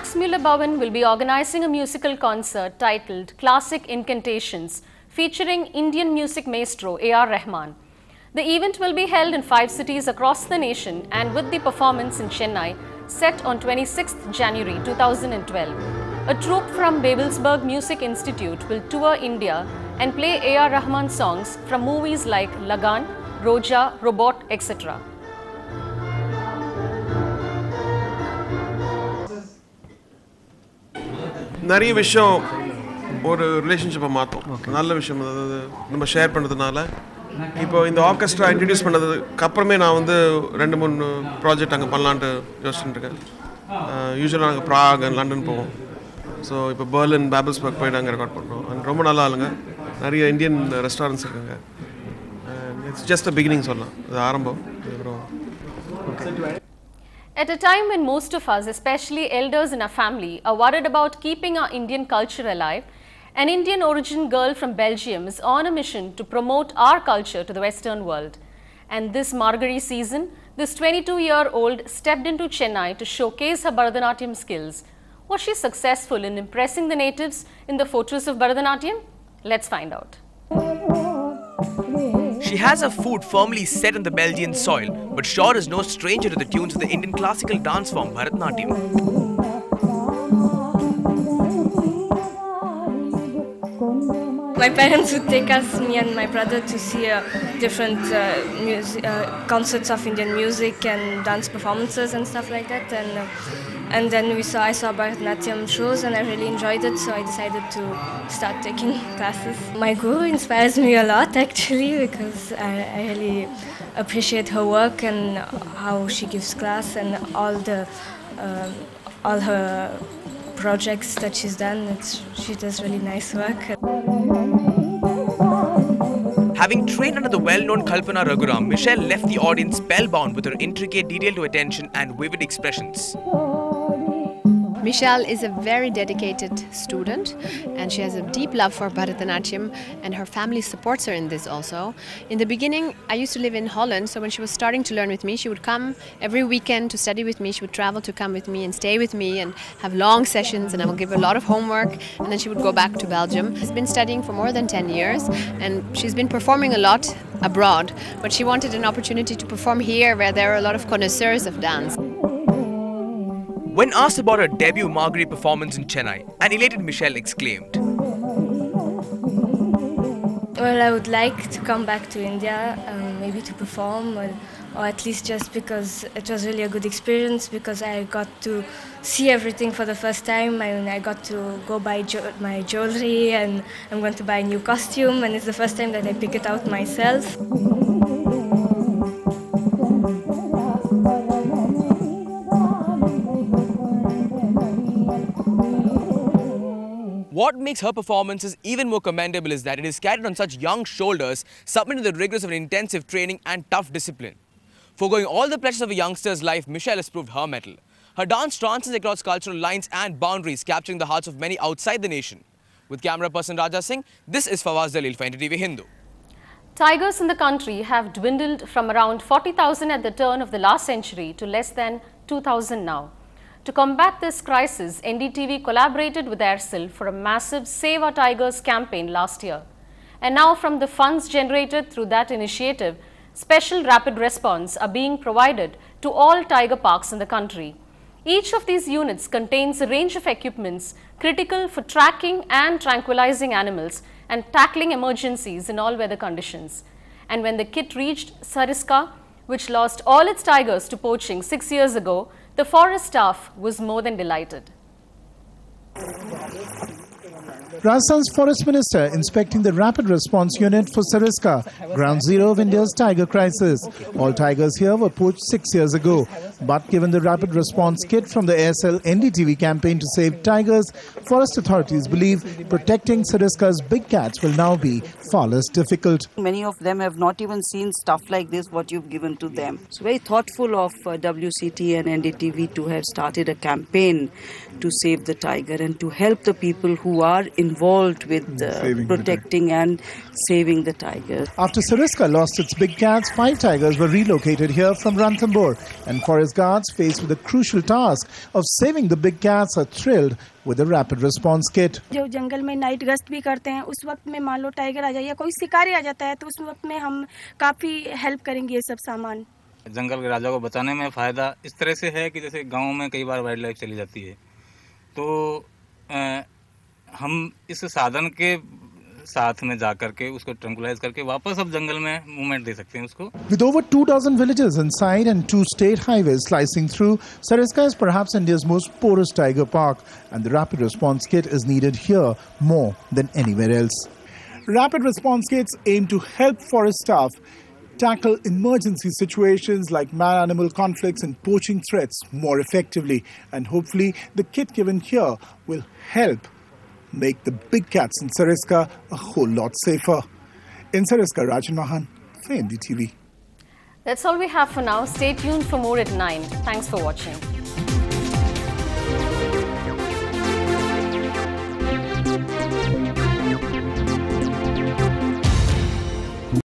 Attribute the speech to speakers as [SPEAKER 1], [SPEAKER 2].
[SPEAKER 1] Max Muller-Bowen will be organizing a musical concert titled Classic Incantations, featuring Indian music maestro A.R. Rahman. The event will be held in 5 cities across the nation, and with the performance in Chennai set on 26th January 2012. A troupe from Babelsberg Music Institute will tour India and play A.R. Rahman songs from movies like Lagan, Roja, Robot, etc.
[SPEAKER 2] நிறைய விஷயம் ஒரு ரிலேஷன்ஷிப்பை மாற்றும். நல்ல விஷயம் அதாவது நம்ம share பண்ணுறதுனால இப்போ இந்த ஆர்கெஸ்ட்ரா இன்ட்ரடியூஸ் பண்ணதுக்கு அப்புறமே நான் வந்து 2-3 ப்ராஜெக்ட் அங்கே பண்ணலான்ட்டு யோசிச்சுட்டு இருக்கேன். யூஸ்வலாக நாங்கள் ப்ராக் லண்டன் போவோம். ஸோ இப்போ பெர்லின் பேபிள்ஸ்பர்க் போய்ட்டு அங்கே ரெக்கார்ட் பண்ணுறோம். அண்ட் ரொம்ப நல்லா ஆளுங்க, நிறைய இந்தியன் ரெஸ்டாரண்ட்ஸ் இருக்குங்க. இட்ஸ் ஜஸ்ட் அ பிகினிங் சொல்லலாம், அது ஆரம்பம்.
[SPEAKER 1] At a time when most of us, especially elders in our family, are worried about keeping our Indian culture alive, an Indian origin girl from Belgium is on a mission to promote our culture to the Western world. And this Margari season, this 22-year-old stepped into Chennai to showcase her Bharatanatyam skills. Was she successful in impressing the natives in the fortress of Bharatanatyam? Let's find out.
[SPEAKER 3] She has her foot firmly set on the Belgian soil, but sure is no stranger to the tunes of the Indian classical dance form Bharatanatyam.
[SPEAKER 4] My parents would take us, me and my brother, to see different concerts of Indian music and dance performances and stuff like that. And then I saw Bharatanatyam shows and I really enjoyed it, so I decided to start taking classes. My guru inspires me a lot actually, because I really appreciate her work and how she gives class and all her projects that she's done. She does really nice work.
[SPEAKER 3] Having trained under the well-known Kalpana Raghuram, Michelle left the audience spellbound with her intricate detail to attention and vivid expressions.
[SPEAKER 5] Michelle is a very dedicated student and she has a deep love for Bharatanatyam, and her family supports her in this also. In the beginning, I used to live in Holland, so when she was starting to learn with me, she would come every weekend to study with me. She would travel to come with me and stay with me and have long sessions, and I would give her a lot of homework, and then she would go back to Belgium. She's been studying for more than 10 years and she's been performing a lot abroad, but she wanted an opportunity to perform here where there are a lot of connoisseurs of dance.
[SPEAKER 3] When asked about her debut Margari performance in Chennai, an elated Michelle exclaimed,
[SPEAKER 4] Well, I would like to come back to India, maybe to perform, or at least just because it was really a good experience, because I got to see everything for the first time. I got to go buy my jewelry, and I'm going to buy a new costume, and it's the first time that I pick it out myself.
[SPEAKER 3] what makes her performances even more commendable is that it is carried on such young shoulders, submitted to the rigors of an intensive training and tough discipline. Foregoing all the pleasures of a youngster's life, Michelle has proved her mettle. Her dance transcends across cultural lines and boundaries, capturing the hearts of many outside the nation. With camera person Raja Singh, this is Fawaz Dalil for NDTV Hindu.
[SPEAKER 1] Tigers in the country have dwindled from around 40,000 at the turn of the last century to less than 2,000 now. To combat this crisis, NDTV collaborated with Aircel for a massive Save Our Tigers campaign last year. And now, from the funds generated through that initiative, special rapid response are being provided to all tiger parks in the country. Each of these units contains a range of equipments critical for tracking and tranquilizing animals and tackling emergencies in all weather conditions. And when the kit reached Sariska, which lost all its tigers to poaching 6 years ago, the forest staff was more than delighted.
[SPEAKER 6] Rajasthan's Forest Minister inspecting the Rapid Response Unit for Sariska, ground zero of India's tiger crisis. All tigers here were poached 6 years ago. But given the Rapid Response Kit from the Aircel NDTV campaign to save tigers, forest authorities believe protecting Sariska's big cats will now be far less difficult.
[SPEAKER 7] Many of them have not even seen stuff like this, what you've given to them. It's very thoughtful of WCT and NDTV to have started a campaign to save the tiger and to help the people who are in involved with protecting and saving the tigers.
[SPEAKER 6] After Sariska lost its big cats, 5 tigers were relocated here from Ranthambore, and forest guards faced with the crucial task of saving the big cats are thrilled with the rapid response kit.
[SPEAKER 8] जो जंगल में night गश्त भी करते हैं, उस वक्त में मान लो टाइगर आ जाए या कोई शिकारी आ जाता है, तो उस वक्त में हम काफ़ी हेल्प करेंगे ये सब सामान।
[SPEAKER 9] जंगल के राजा को बचाने में फ़ायदा इस तरह से है कि जैसे गांव में कई बार वाइल्ड लाइफ चली जाती है, तो हम इस साधन के साथ में जाकर के उसको ट्रंकुलाइज करके वापस अब जंगल में मूवमेंट दे सकते हैं उसको।
[SPEAKER 6] With over 2,000 villages inside and 2 state highways slicing through, Sariska is perhaps India's most porous tiger park, and the rapid response kit is needed here more than anywhere else. Rapid response kits aim to help forest staff tackle emergency situations like man-animal conflicts and poaching threats more effectively, and hopefully the kit given here will help make the big cats in Sariska a whole lot safer. In Sariska, Rajan Mahan for NDTV.
[SPEAKER 1] That's all we have for now. Stay tuned for more at 9. Thanks for watching.